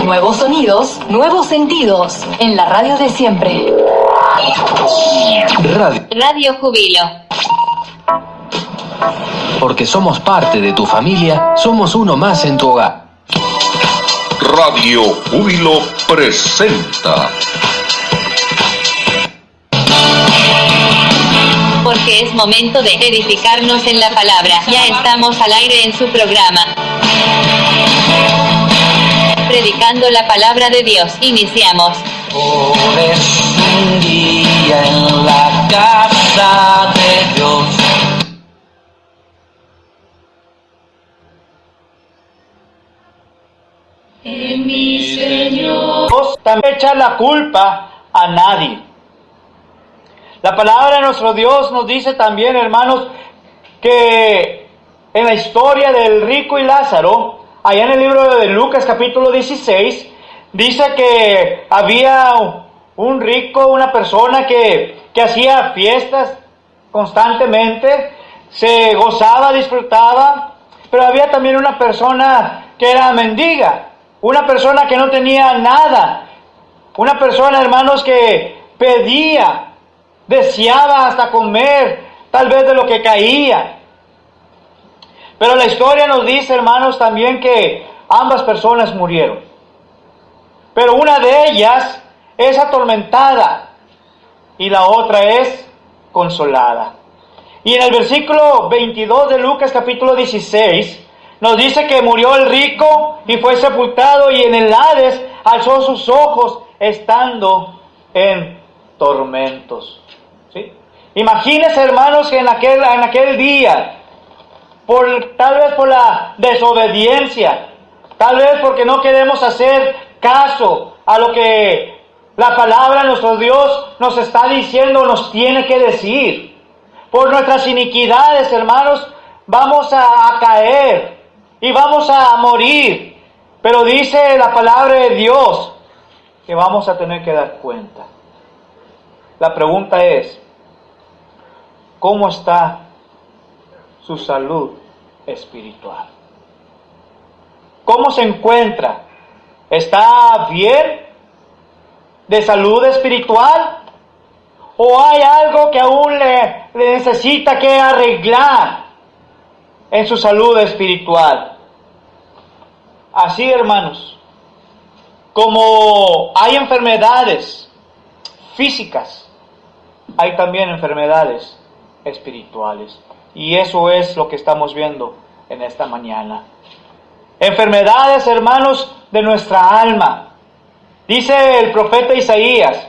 Nuevos sonidos, nuevos sentidos, en la radio de siempre. Radio Júbilo. Porque somos parte de tu familia, somos uno más en tu hogar. Radio Júbilo presenta. Porque es momento de edificarnos en la palabra. Ya estamos al aire en su programa. Predicando la palabra de Dios. Iniciamos. Por eso un día en la casa de Dios. En mi Señor. También echar la culpa a nadie. La palabra de nuestro Dios nos dice también, hermanos, que en la historia del rico y Lázaro, allá en el libro de Lucas capítulo 16, dice que había un rico, una persona que hacía fiestas constantemente, se gozaba, disfrutaba, pero había también una persona que era mendiga, una persona que no tenía nada, una persona, hermanos, que pedía, deseaba hasta comer, tal vez de lo que caía. Pero la historia nos dice, hermanos, también que ambas personas murieron. Pero una de ellas es atormentada y la otra es consolada. Y en el versículo 22 de Lucas capítulo 16 nos dice que murió el rico y fue sepultado, y en el Hades alzó sus ojos estando en tormentos. ¿Sí? Imagínense, hermanos, que en aquel día, tal vez por la desobediencia, tal vez porque no queremos hacer caso a lo que la palabra de nuestro Dios nos está diciendo, nos tiene que decir. Por nuestras iniquidades, hermanos, vamos a caer y vamos a morir. Pero dice la palabra de Dios que vamos a tener que dar cuenta. La pregunta es, ¿cómo está su salud espiritual? ¿Cómo se encuentra? ¿Está bien de salud espiritual? ¿O hay algo que aún le necesita que arreglar en su salud espiritual? Así, hermanos, como hay enfermedades físicas, hay también enfermedades espirituales. Y eso es lo que estamos viendo en esta mañana. Enfermedades, hermanos, de nuestra alma. Dice el profeta Isaías,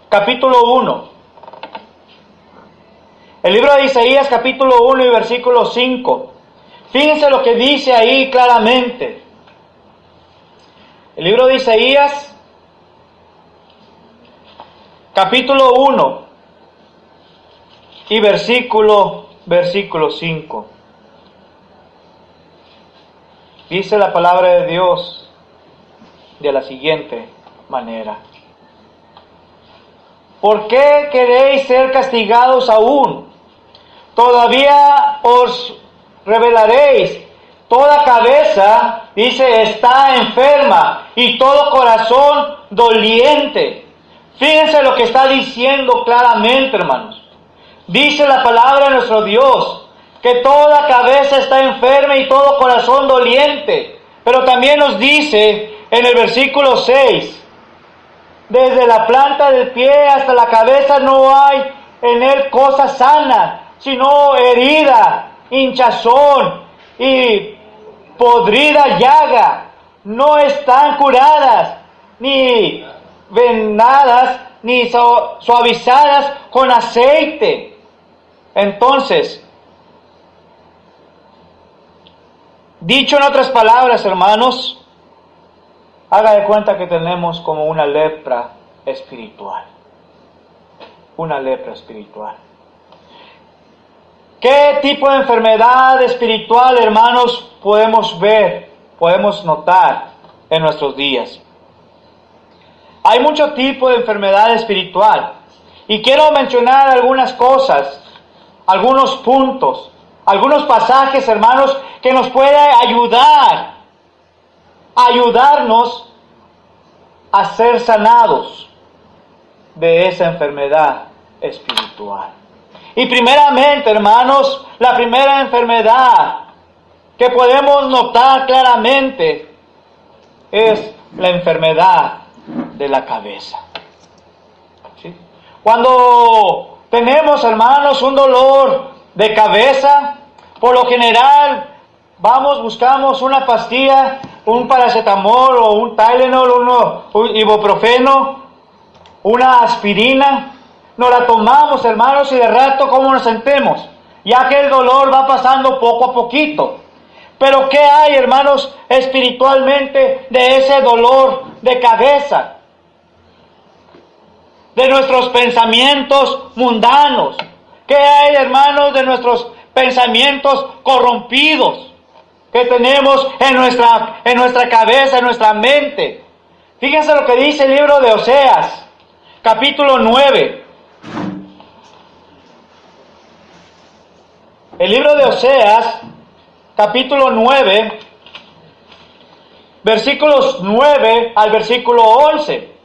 capítulo 1. El libro de Isaías, capítulo 1 y versículo 5. Fíjense lo que dice ahí claramente. El libro de Isaías, capítulo 1 y versículo 5. Dice la palabra de Dios de la siguiente manera. ¿Por qué queréis ser castigados aún? Todavía os revelaréis. Toda cabeza, dice, está enferma, y todo corazón doliente. Fíjense lo que está diciendo claramente, hermanos. Dice la palabra de nuestro Dios, que toda cabeza está enferma y todo corazón doliente. Pero también nos dice en el versículo 6, desde la planta del pie hasta la cabeza no hay en él cosa sana, sino herida, hinchazón y podrida llaga. No están curadas, ni vendadas, ni suavizadas con aceite. Entonces, dicho en otras palabras, hermanos, haga de cuenta que tenemos como una lepra espiritual. Una lepra espiritual. ¿Qué tipo de enfermedad espiritual, hermanos, podemos ver, podemos notar en nuestros días? Hay mucho tipo de enfermedad espiritual. Y quiero mencionar algunas cosas, algunos puntos, algunos pasajes, hermanos, que nos pueden ayudarnos a ser sanados de esa enfermedad espiritual. Y primeramente, hermanos, la primera enfermedad que podemos notar claramente es la enfermedad de la cabeza. ¿Sí? Cuando tenemos, hermanos, un dolor de cabeza, por lo general buscamos una pastilla, un paracetamol o un Tylenol, un ibuprofeno, una aspirina. Nos la tomamos, hermanos, y de rato, ¿cómo nos sentemos? Ya que el dolor va pasando poco a poquito. Pero ¿qué hay, hermanos, espiritualmente de ese dolor de cabeza? De nuestros pensamientos mundanos. ¿Qué hay, hermanos, de nuestros pensamientos corrompidos que tenemos en nuestra cabeza, en nuestra mente? Fíjense lo que dice el libro de Oseas, capítulo 9. El libro de Oseas, capítulo 9, versículos 9 al versículo 11.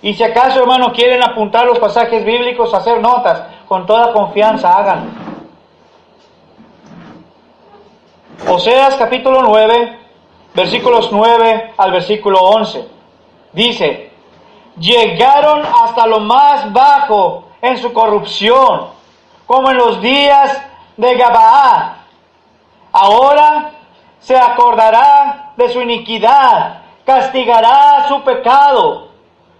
Y si acaso, hermanos, quieren apuntar los pasajes bíblicos, hacer notas, con toda confianza háganlo. Oseas capítulo 9, versículos 9 al versículo 11. Dice: llegaron hasta lo más bajo en su corrupción, como en los días de Gabaá. Ahora se acordará de su iniquidad, castigará su pecado.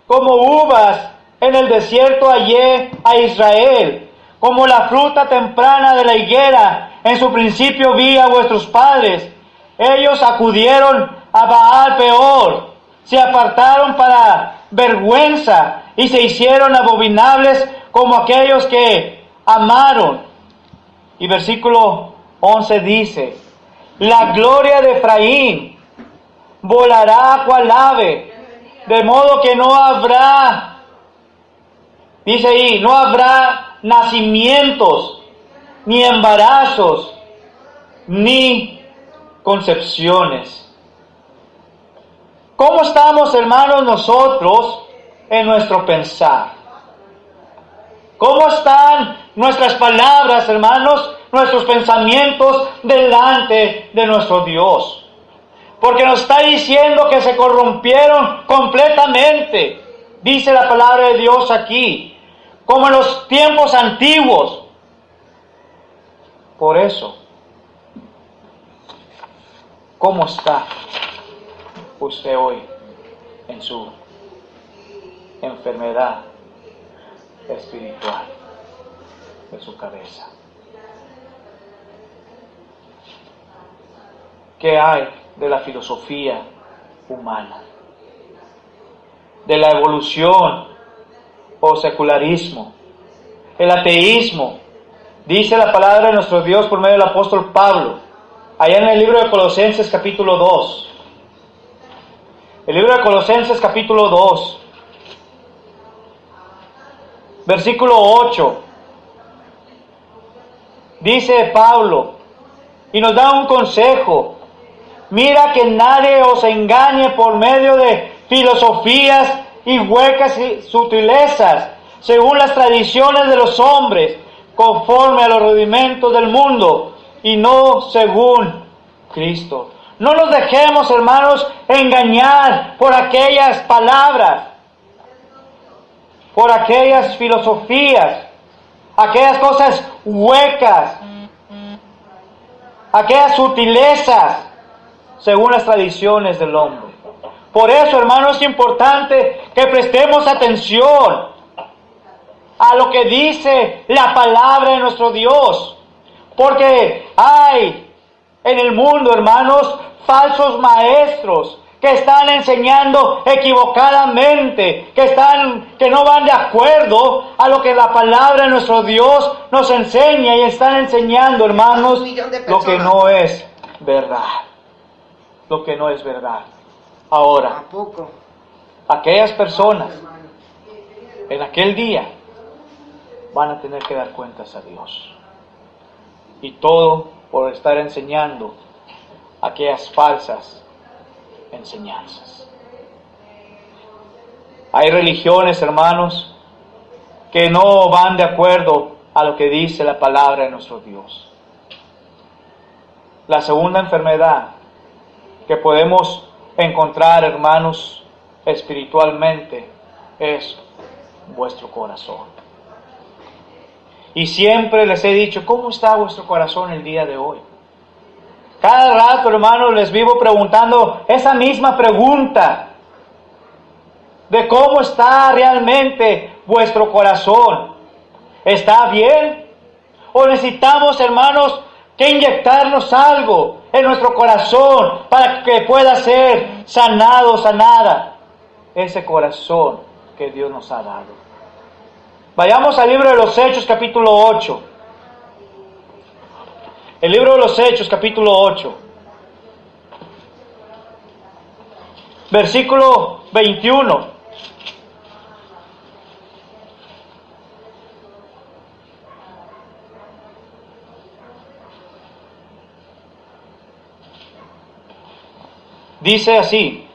Como uvas en el desierto hallé a Israel, como la fruta temprana de la higuera, en su principio vi a vuestros padres. Ellos acudieron a Baal Peor, se apartaron para vergüenza y se hicieron abominables como aquellos que amaron. Y versículo 11 dice: la gloria de Efraín volará cual ave, de modo que no habrá, dice ahí, no habrá nacimientos, ni embarazos, ni concepciones. ¿Cómo estamos, hermanos, nosotros en nuestro pensar? ¿Cómo están nuestras palabras, hermanos, nuestros pensamientos delante de nuestro Dios? Porque nos está diciendo que se corrompieron completamente, dice la palabra de Dios aquí, como en los tiempos antiguos. Por eso, ¿cómo está usted hoy en su enfermedad espiritual de su cabeza? ¿Qué hay de la filosofía humana, de la evolución o secularismo, el ateísmo? Dice la palabra de nuestro Dios por medio del apóstol Pablo, allá en el libro de Colosenses capítulo 2. El libro de Colosenses capítulo 2, versículo 8. Dice Pablo, y nos da un consejo: mira que nadie os engañe por medio de filosofías y huecas sutilezas, según las tradiciones de los hombres, conforme a los rudimentos del mundo, y no según Cristo. No nos dejemos, hermanos, engañar por aquellas palabras, por aquellas filosofías, aquellas cosas huecas, aquellas sutilezas, según las tradiciones del hombre. Por eso, hermanos, es importante que prestemos atención a lo que dice la palabra de nuestro Dios. Porque hay en el mundo, hermanos, falsos maestros que están enseñando equivocadamente, que no van de acuerdo a lo que la palabra de nuestro Dios nos enseña, y están enseñando, hermanos, lo que no es verdad. Lo que no es verdad. Ahora, aquellas personas en aquel día van a tener que dar cuentas a Dios. Y todo por estar enseñando aquellas falsas enseñanzas. Hay religiones, hermanos, que no van de acuerdo a lo que dice la palabra de nuestro Dios. La segunda enfermedad que podemos encontrar, hermanos, espiritualmente, es vuestro corazón. Y siempre les he dicho, ¿cómo está vuestro corazón el día de hoy? Cada rato, hermanos, les vivo preguntando esa misma pregunta de cómo está realmente vuestro corazón. ¿Está bien? ¿O necesitamos, hermanos, que inyectarnos algo en nuestro corazón para que pueda ser sanado, sanada ese corazón que Dios nos ha dado? Vayamos al libro de los Hechos, capítulo 8. El libro de los Hechos, capítulo 8. Versículo 21. Dice así: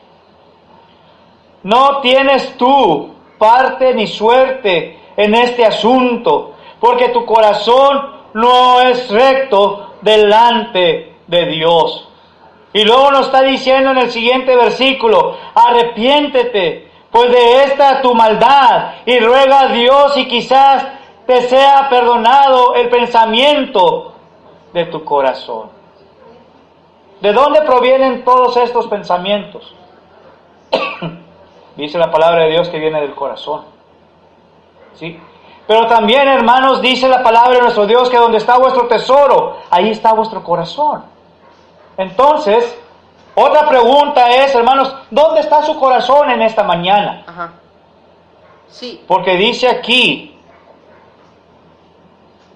no tienes tú parte ni suerte en este asunto, porque tu corazón no es recto delante de Dios. Y luego nos está diciendo en el siguiente versículo: arrepiéntete pues de esta tu maldad y ruega a Dios y quizás te sea perdonado el pensamiento de tu corazón. ¿De dónde provienen todos estos pensamientos? Dice la palabra de Dios que viene del corazón. ¿Sí? Pero también, hermanos, dice la palabra de nuestro Dios que donde está vuestro tesoro, ahí está vuestro corazón. Entonces, otra pregunta es, hermanos, ¿dónde está su corazón en esta mañana? Ajá. Sí. Porque dice aquí,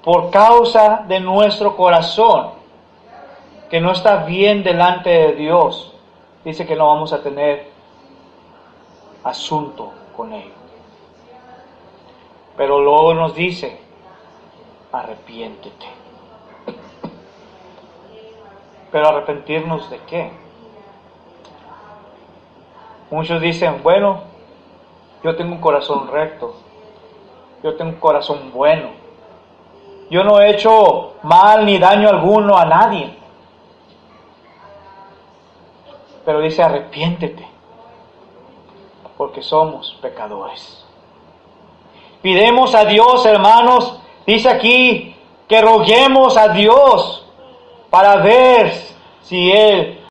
por causa de nuestro corazón, que no está bien delante de Dios, dice que no vamos a tener asunto con Él. Pero luego nos dice, arrepiéntete. Pero arrepentirnos ¿de qué? Muchos dicen, bueno, yo tengo un corazón recto, yo tengo un corazón bueno, yo no he hecho mal ni daño alguno a nadie. Pero dice, arrepiéntete, porque somos pecadores. Pidemos a Dios, hermanos, dice aquí, que roguemos a Dios para ver si Él